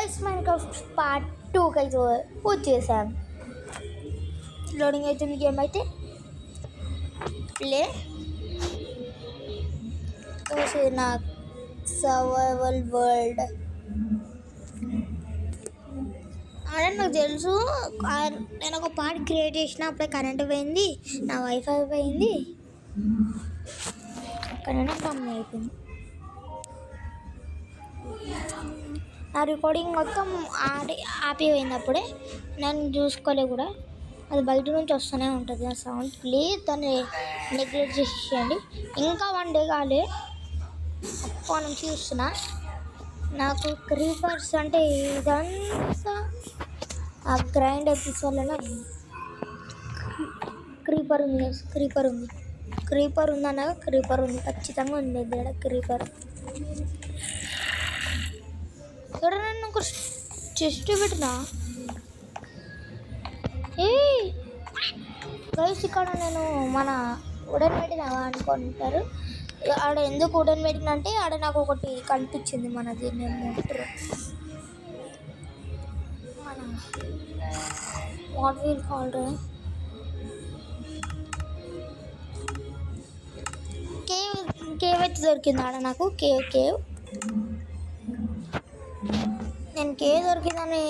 Guys Minecraft part 2కి అయితే వచ్చేసాం. లోడింగ్ అవుతుంది గేమ్ అయితే ప్లే. నా సర్వైవల్ వరల్డ్ అదే నాకు తెలుసు. నేను ఒక పార్ట్ క్రియేట్ చేసిన అప్పుడే కరెంట్ పోయింది, నా వైఫై పోయింది, అక్కడనే కమ్ అయిపోయింది. నా రికార్డింగ్ మొత్తం ఆపిపోయింది. అప్పుడే నేను చూసుకోలే కూడా, అది బయట నుంచి వస్తూనే ఉంటుంది ఆ సౌండ్. ప్లీజ్ దాన్ని నెగ్లెక్ట్ చేసేయండి. ఇంకా 1 డే కాలే అప్పటి నుంచి చూస్తున్నా. నాకు క్రీపర్స్ అంటే ఇదంతా ఆ గ్రైండ్ ఎపిసోడ్లో క్రీపర్ ఉంది, క్రీపర్ ఉందన్నగా క్రీపర్ ఉంది, ఖచ్చితంగా ఉంది దగ్గర క్రీపర్. ఇక్కడ నన్ను ఒక చెస్ట్ పెట్టినా. గైస్ ఇక్కడ నేను మన ఉడన్ పెట్టినా అనుకుంటారు. ఆడ ఎందుకు ఉడన్ పెట్టినా అంటే ఆడ నాకు ఒకటి కనిపించింది, మనది మోటర్, మన వాట్ వీల్ కాల్డ్ కేవ్ అయితే దొరికింది ఆడ నాకు. కేవ్ నేను కేవ్ దొరికిందని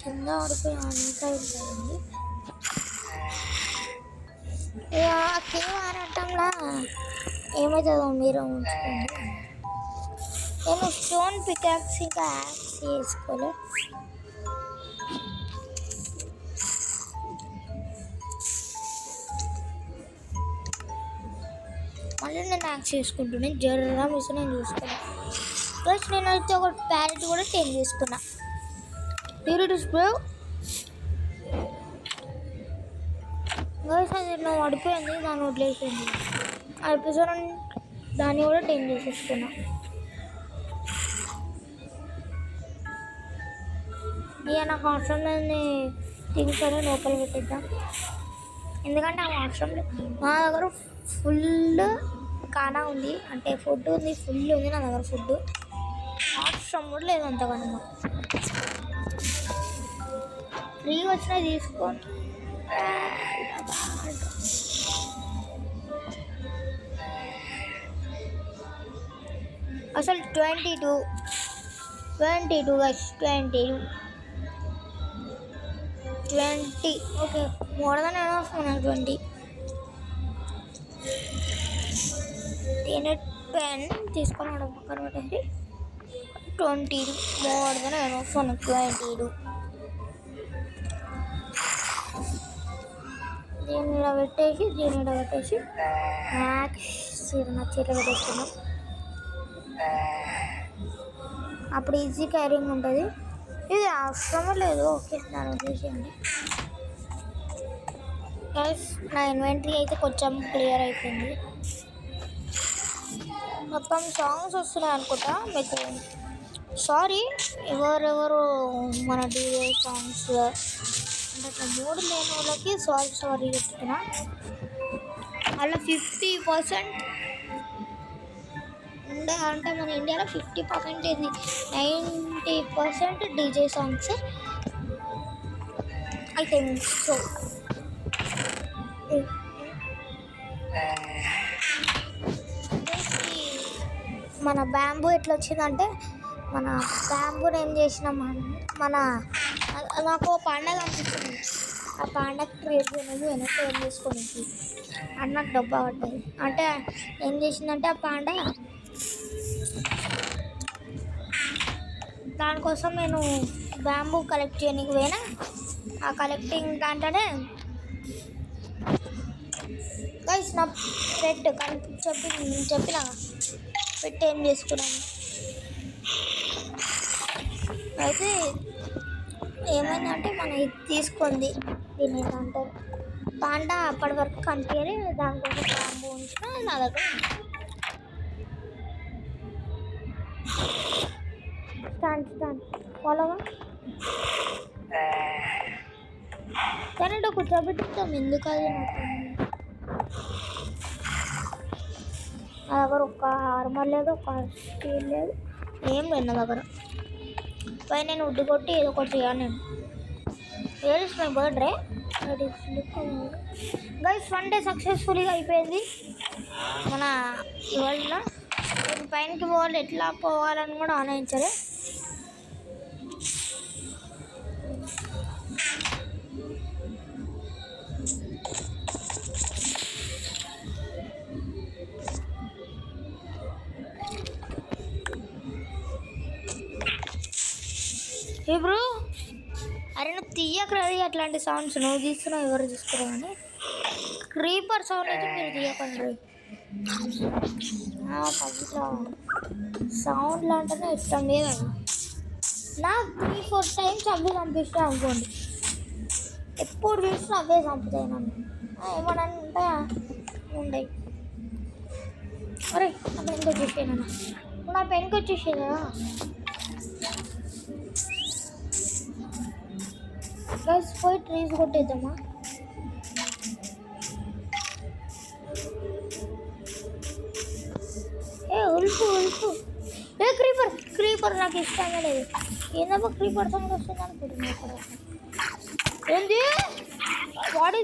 కింద ఆడిపోయి అంతా వెళ్ళిపోయింది. ఆ కేవ్ ఆడటంలా ఏమవుతుందో మీరు ఉంచుకోండి. నేను స్టోన్ పికాక్స్ ఇంకా యాక్స్ చేసుకోలే. మళ్ళీ నేను యాక్స్ చేసుకుంటున్నాను. జర్రా మిస్ నేను చూసుకున్నాను. ప్లస్ నేను అయితే ఒక ప్యారెట్ కూడా 10 తీసుకున్నా. గైస్ అది నా పడిపోయింది, దాన్ని వదిలేసింది. ఆ ఎపిసోడ్ దాన్ని కూడా 10 చేసేసుకున్నా. ఇక నాకు అవసరం లేని థింగ్స్ అని లోపల పెట్టిద్దాం. ఎందుకంటే ఆ అవసరం లేదు. నా దగ్గర ఫుల్ కానా ఉంది, అంటే ఫుడ్ ఉంది, ఫుల్ ఉంది నా దగ్గర ఫుడ్. అవసరం కూడా లేదు అంతగానో. ఫ్రీగా వచ్చినా తీసుకోండి. అసలు 22 guys, 20 okay, more than enough మనకు 20. నేను 10 తీసుకొని పక్కన పెట్టేసి 20 మోర్ దెన్ ఎనఫ్ మనకు 22. దీన్ని ఇలా పెట్టేసి మ్యాక్స్ నా చీరలో పెట్టేసుకున్నాం. అప్పుడు ఈజీ క్యారింగ్ ఉంటుంది. ఇది అవసరమే లేదు, ఓకే దాని వదిలేసేయండి. గైస్ నా ఇన్వెంటరీ అయితే కొంచెం క్లియర్ అయిపోయింది. మొత్తం సాంగ్స్ వస్తున్నాయి అనుకుంటా మీకు. సారీ ఎవరెవరు మన డీజే సాంగ్స్ అంటే ఇట్లా మూడు లేని వాళ్ళకి సారీ చెప్తున్నా. అలా 50% ఉండే అంటే మన ఇండియాలో 50% ఇది 90% DJ songs I think so. మన బ్యాంబూ ఎట్లా వచ్చిందంటే, మన బ్యాంబూని ఏం చేసినాం నాకు పండగ అనిపిస్తుంది. ఆ పండగ క్రియేట్ చేయలేదు, వెనక్కి ఏం చేసుకొని అన్నకు డబ్బా పడ్డది. అంటే ఏం చేసిందంటే ఆ పాండ దానికోసం నేను బ్యాంబూ కలెక్ట్ చేయడానికి పోయినా. ఆ కలెక్టింగ్ దాంట్లోనే గైస్ నా పెట్ చెప్పిన పెట్టి ఏం చేసుకున్నాను అయితే ఏమైందంటే మన ఇది తీసుకుంది. దీన్ని అంటారు పాండా. అప్పటి వరకు కనిపించలే, దానికోసం బ్యాంబూ ఉంచిన నా దగ్గర స్టాండ్ ఫాలోగా కానీ కూర్చోబెట్టుతాం. ఎందుకు అది నా దగ్గర ఒక ఆర్మర్ లేదు, ఒక స్టీల్ లేదు, ఏం లేదు నా దగ్గర. పై నేను ఉడ్డు కొట్టి ఏదో ఒకటి చేయాలి నేను. Where is my birthday guys. 1 day సక్సెస్ఫుల్గా అయిపోయింది మన వరల్డ్లో. నేను పైనకి పోవాలి, ఎట్లా పోవాలని కూడా ఆలోచించలే. ఇప్పుడు అరే నువ్వు తీయకరాది అట్లాంటి సౌండ్స్. నువ్వు తీస్తున్నావు, ఎవరు తీస్తున్నావు కానీ క్రీపర్ సౌండ్ అయితే మీరు తీయకండి. సౌండ్లు అంటేనే ఇష్టం లేదండి నాకు. 3-4 టైమ్స్ అవే చంపిస్తే అనుకోండి, ఎప్పుడు చూసినా అవే చంపుతాయి నన్ను. ఏమన్నా ఉంటాయా? ఉండయి. అరే నా పెన్కి వచ్చేసాను, నా పెన్కి వచ్చేసేదా గైస్. పోయి ట్రీస్ కొట్టేద్దామా? ఉల్పు క్రీపర్ నాకు ఇష్టంగా లేదు. ఏందబ్బా క్రీపర్ సౌండ్ వస్తుంది అనుకుంటున్నా ఇక్కడ. ఏంది? What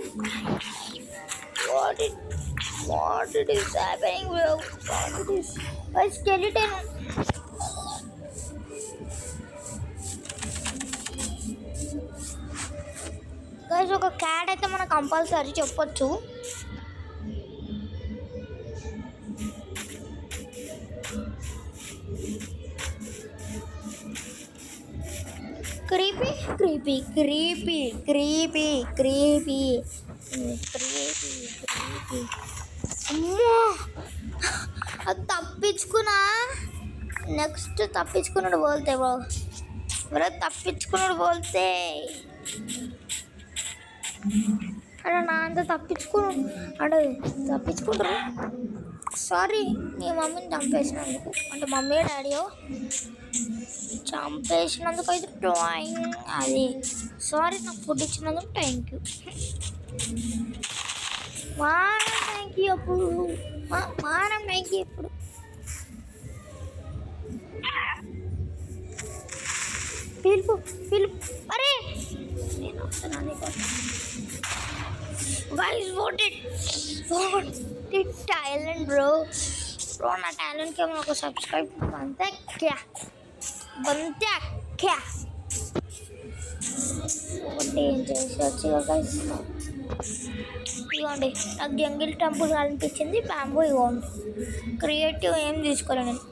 it is happening bro? What it is? Skeleton. Guys ఒక క్యాట్ అయితే మనకు కంపల్సరీ చెప్పొచ్చు. క్రీపీ అమ్మో అది తప్పించుకున్నా. నెక్స్ట్ తప్పించుకున్నాడు బోల్తే బ్రో. తప్పించుకున్నాడు బోల్తే. అరే నా అంత తప్పించుకుంటారు. సారీ నీ మమ్మీని చంపేసినందుకు, అంటే మమ్మీ డాడీయో చంపేసినందుకు అయితే డ్రాయింగ్ అది. సారీ నాకు ఫుడ్ ఇచ్చినందుకు థ్యాంక్ యూ. థ్యాంక్ యూ అప్పుడు థ్యాంక్ యూ ఇప్పుడు. పిలుపు అరే నేను వస్తున్నాను. Guys, vote it Thailand bro. నా టాలెంట్కి ఏమో ఒక సబ్స్క్రైబ్ बनता क्या ఒకటి ఏం చేసి గైస్. ఇవ్వండి నాకు జంగిల్ టెంపుల్ అనిపించింది. బ్యాంబూ ఇవ్వండి. క్రియేటివ్ ఏం తీసుకోలే నేను.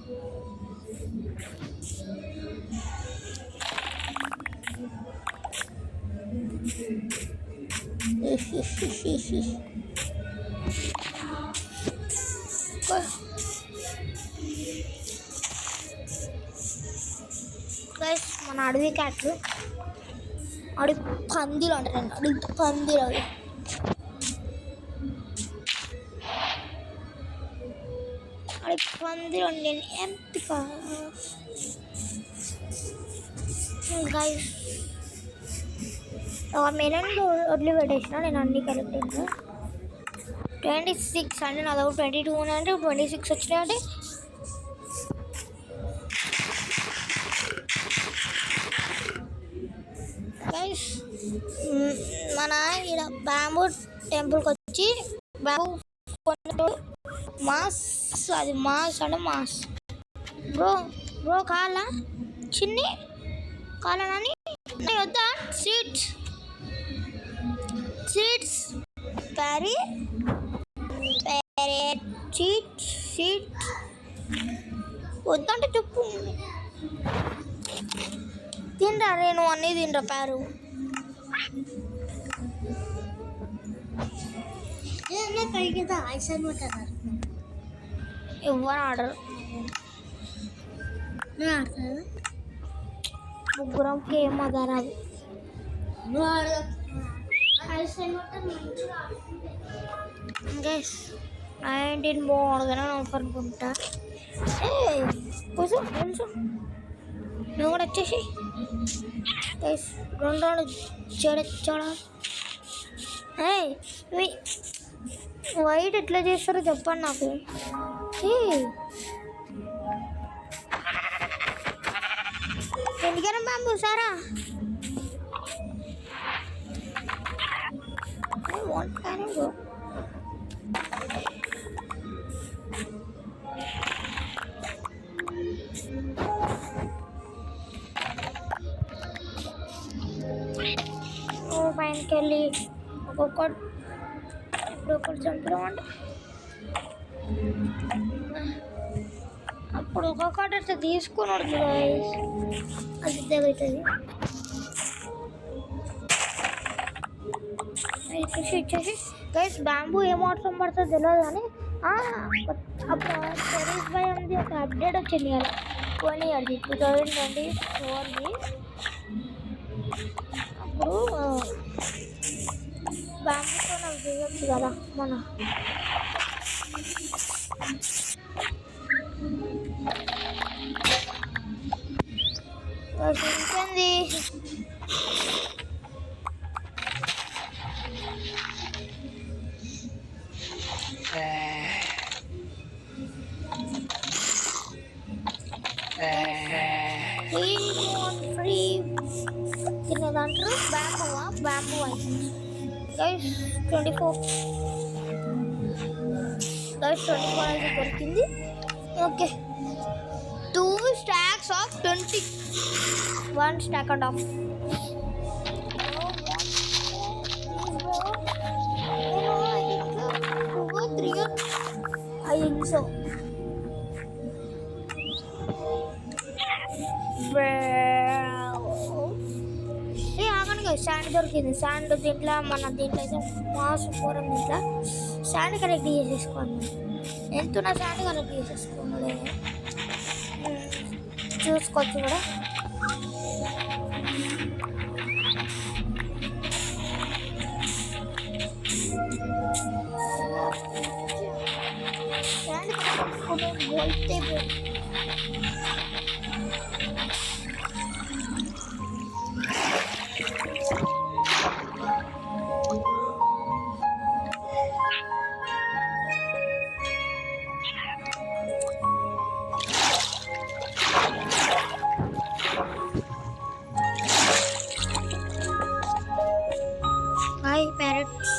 గైస్ మన అడవి క్యాట్లు, అడవి పందిలు అంటారండి. అడవి పందిలు అవి. అడవి పందిలు అండి ఎంపిక. గైస్ మెలన్ వదిలి పెట్టేసిన నేను అన్ని కరెక్ట్. 26 అంటే నా దగ్గర 22 ఉన్నాయంటే 26 వచ్చినాయి. అంటే గైస్ మన ఇక్కడ బ్యాంబూ టెంపుల్కి వచ్చి బ్యాంబూ మాస్, అది మాస్ అంటే మాస్ బ్రో కాలా చిన్ని కాలని వద్దా? సీడ్స్ సీడ్స్ వద్దంటే చెప్పు. తినరా నేను అన్నీ తినరా ప్యారు. ఎవరు ఆర్డర్ ముగ్గురంకి ఏం మదరాదు. గైస్ 19 బాగుండదని అనుకుంటా. కొంచెం నువ్వు కూడా వచ్చేసి గైస్ 2 చూడ. వైట్ ఎట్లా చేస్తారో చెప్పండి నాకు. ఎందుకైనా బాంబు సారా పైనకి వెళ్ళి ఒక్కొక్కటి చంపడం అంటే అప్పుడు ఒక్కొక్కటి అట్లా తీసుకొని అది అవుతుంది ఇచ్చేసి గైస్ బ్యాంబూ ఏం అవసరం పడుతుందో తెలియదు కానీ అప్పుడు టెరీస్ బై అనేది ఒక అప్డేట్ వచ్చింది కదా పోనీ అది 2024ది అప్పుడు బ్యాంబూతో నాకు చేయొచ్చు కదా మన ఇంకేంది ఫ్రీ తినేదంటారు బ్యాంబూ గైస్ 24 అయితే దొరికింది okay 2 stacks of 21 stack and off I think so sand దొరికింది శాండ్ దీంట్లో దీంట్లో అయితే మాస్ పూరం దీంట్లో శాండ్ కలెక్ట్ చేసేసుకోండి ఎంతున్నా శాండ్ కలెక్ట్ చేసేసుకోండి చూసుకోవచ్చు కూడా శాండ్ కలెక్ట్ parrots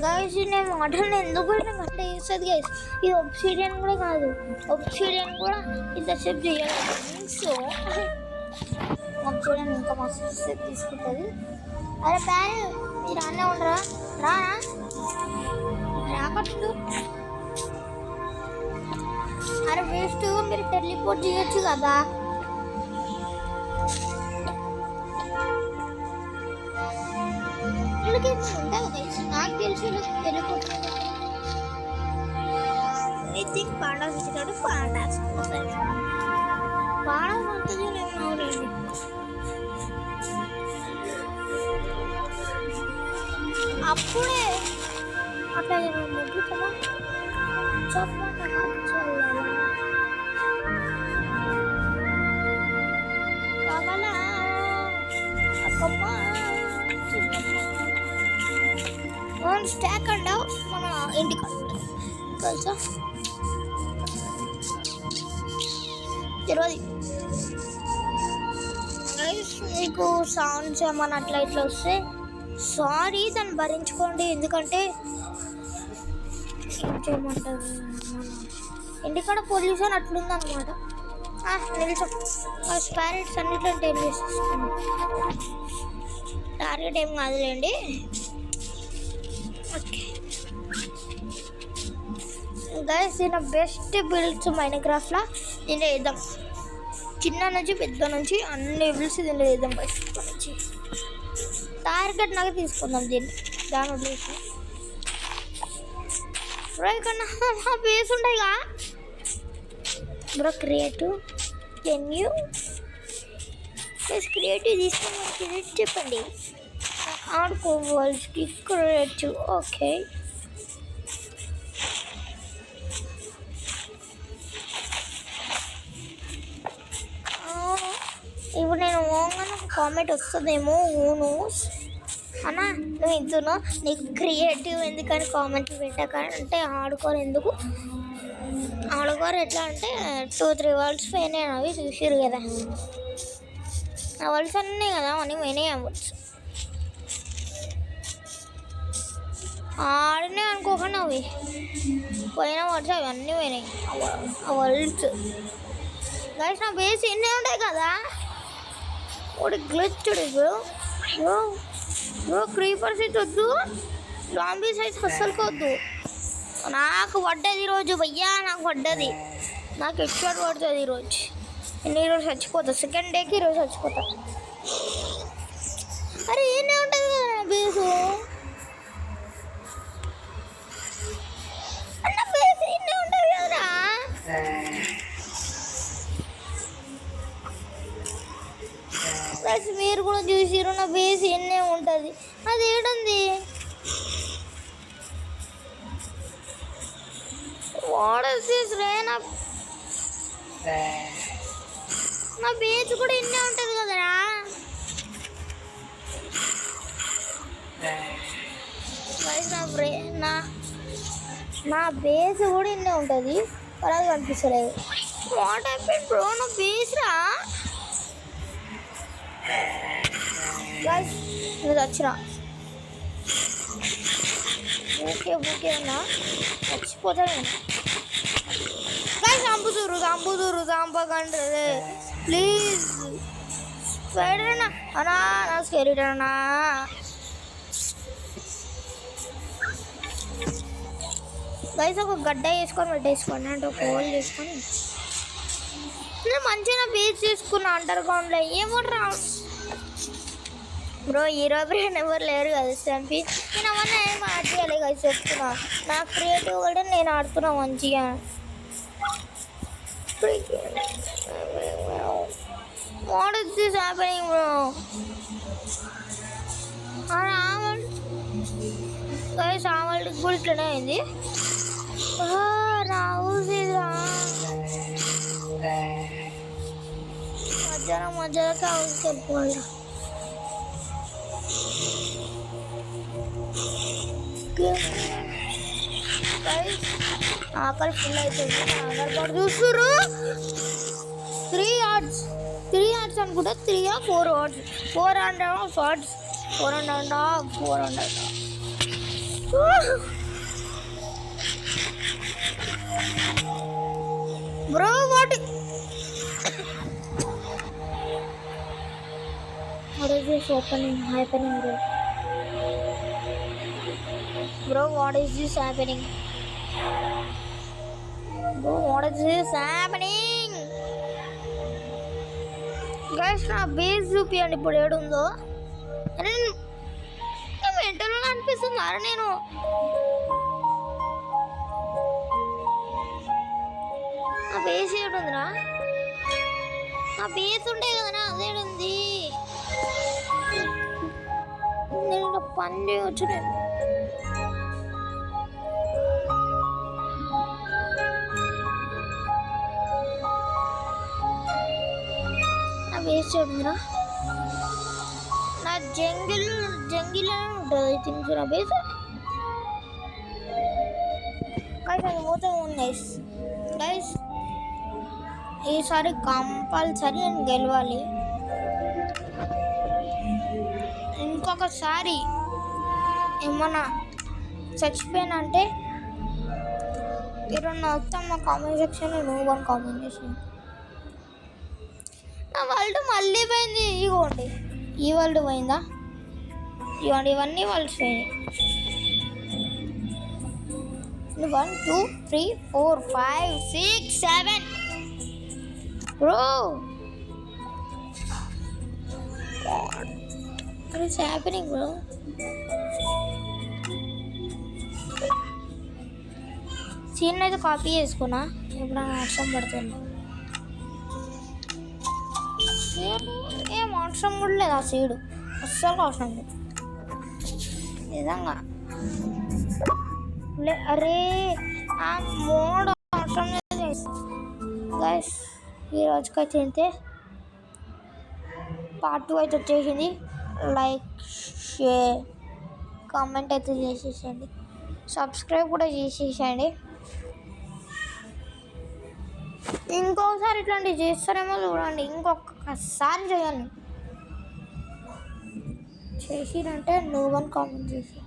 గైస్ నేను మటన్ ఎందుకు గంట చేస్తుంది గైస్ ఇది ఒబ్సిడియన్ కూడా కాదు ఒబ్సిడియన్ కూడా ఇంతసేపు చేయాలి సో ఒబ్సిడియన్ ఇంకా మస్తు సేపు తీసుకుంటుంది అరే ప్యాన్ మీరు అన్నీ ఉండరా రాకట్టు అరే వేస్ట్ మీరు టెలిపోర్ట్ చేయొచ్చు కదా నాకు తెలిసి టెలిపోర్ట్ ఎనీథింగ్ పాండాస్ ఇచ్చినాడు పాండాస్ పాండాస్ అంతది నేను అవునండి అప్పుడే అట్లా ముగ్గు కదా చెప్పమంటారా కావాలా అక్కమ్మ వన్ స్టాక్ అండ్ మన ఇంటికి తెలుసా తెలియదు మీకు సౌండ్స్ ఏమన్నా అట్లా ఇట్లా వస్తే సారీ దాన్ని భరించుకోండి ఎందుకంటే ఏం చేయమంటారు ఇంటికాడ పొల్యూషన్ అట్లుందనమాట నిల్చం స్పారెట్స్ అన్నిట్లో టైం చేసేసుకున్నాం టార్గెట్ ఏం కాదులేండి ఓకే గైస్ దీని బెస్ట్ బిల్డ్స్ మైన్క్రాఫ్ట్లో దీన్ని వేద్దాం చిన్న నుంచి పెద్ద నుంచి అన్ని బిల్డ్స్ దీన్ని వేద్దాం బెస్ట్ నుంచి టార్గెట్ నాకు తీసుకుందాం దీన్ని దాని వదిలేసి బ్రో ఇక్కడ బేస్ ఉంటాయిగా bro creative can you plus creative తీసుకుని క్రియేట్ చెప్పండి. ఆడుకోవాలి క్రియేటివ్. ఓకే ఇప్పుడు నేను ఓంగానే ఒక కామెంట్ వస్తుందేమో ఊనూస్ అన్నా నువ్వు ఇంతున్నా నీకు క్రియేటివ్ ఎందుకని కామెంట్లు పెట్టకంటే ఆడుకోరు ఎందుకు ఆడుకోరు ఎట్లా అంటే 2-3 వర్డ్స్ పోయినాయి అవి చూసిరు కదా ఆ వర్డ్స్ అన్నీ కదా అని పోయినాయి అవ్వచ్చు ఆడినే అనుకోకుండా అవి పోయిన వర్డ్స్ అవి అన్నీ పోయినాయి ఆ వర్డ్స్ గైస్ నా బేస్ ఎన్ని ఉంటాయి కదా ఒకటి గ్లిచ్డ్ బ్రో బ్రో బ్రో క్రీపర్స్ అయితే వద్దు జాంబీస్ అయితే అస్సలుకి వద్దు నాకు పడ్డది ఈరోజు భయ్యా నాకు పడ్డది నాకు హెడ్షాట్ పడుతుంది ఈరోజు నేను ఈరోజు చచ్చిపోతా సెకండ్ డేకి ఈరోజు చచ్చిపోతా అరే ఏనే ఉంటుంది కదా నా బేసు అన్న బేస్ ఏనే ఉంటుంది కదరా ప్లస్ మీరు కూడా చూసిరు నా బేస్ ఎన్నే ఉంటుంది అది ఏడుంది వాట్ ఇస్ దిస్ రే నా బేస్ కూడా ఎన్నే ఉంటుంది కదరా నా బేస్ కూడా ఎన్నే ఉంటుంది అలాగే కనిపిస్తలేదు వాట్ హ్యాపెన్ బ్రో నా బేస్ రా గైస్ నువ్వు వచ్చినా ఓకే ఓకే అన్నా చచ్చిపోతాను నేను గైస్ చంపుతురు చంపకండి ప్లీజ్ స్పైడర్ అన్నా అన్నా నా స్కెలిటన్ అన్నా గైస్ ఒక గడ్డ వేసుకొని పెట్టేసుకోండి అంటే ఒక హోల్ చేసుకొని నేను మంచిగా బీచ్ తీసుకున్నా అండర్ గ్రౌండ్లో ఏమోట్రా బ్రో హీరో బ్రెయిన్ ఎవరు లేరు కదా చంపి నేను అవన్నీ ఏం ఆడియాలి కదా చెప్తున్నా నాకు క్రియేటివ్ కూడా నేను ఆడుతున్నా మంచిగా what is this happening bro guys ఆ వాళ్ళకి కూడా ఇట్లనే అయింది మధ్యాహ్నం హౌస్కి వెళ్ళిపోవాలి ఆకలి ఫుల్ అవుతుంది ఆధార్ చూస్తురు 3 yards అనుకుంటా 3 or 4 yards 4.5 yards 4.5 bro what is this happening bro what is this happening guys నా బేస్ చూపియండి ఇప్పుడు ఏడుందో అరే మెంటల్ అనిపిస్తుంది అరే నేను ఆ బేస్ ఏడుందిరా ఆ బేస్ ఉండే కదనా అదేడుంది నేను పని చేయవచ్చు నేను వేస్ట్ ఉందిరా నా జంగిల్ ఉంటుంది ఐ థింక్ నా బేస్ గైస్ అది పోతే గైస్ గైస్ ఈసారి కంపల్సరీ నేను గెలవాలి ఇంకొకసారి ఏమన్నా చచ్చిపోయినా అంటే మీరు మొత్తం మా కామెంట్ సెక్షన్లో నువ్వు అని కామెంట్ చేసి నా వరల్డ్ మళ్ళీ పోయింది ఇగోండి ఈ వరల్డ్ పోయిందా ఇవ్వండి ఇవన్నీ వరల్డ్స్ పోయినాయి 1 2 3 4 5 6 7 bro what is happening bro scene అయితే కాపీ చేసుకున్నా ఇప్పుడు అవసరం పడుతుంది ఏం అవసరం కూడా లేదు ఆ సీడు, అస్సలు అవసరం లేదు నిజంగా. అరే ఆ మోడ్ అవసరం లేదు గైస్. ఈ రోజుకైతే అయితే పార్ట్ 2 అయితే వచ్చేసింది. లైక్, షేర్, కామెంట్ అయితే చేసేసండి, సబ్స్క్రైబ్ కూడా చేసేసండి. ఇంకొకసారి ఇట్లాంటివి చేస్తారేమో చూడండి, ఇంకొకసారి చేయాలి. చేసిరంటే నువ్వు అని కామెంట్ చేసి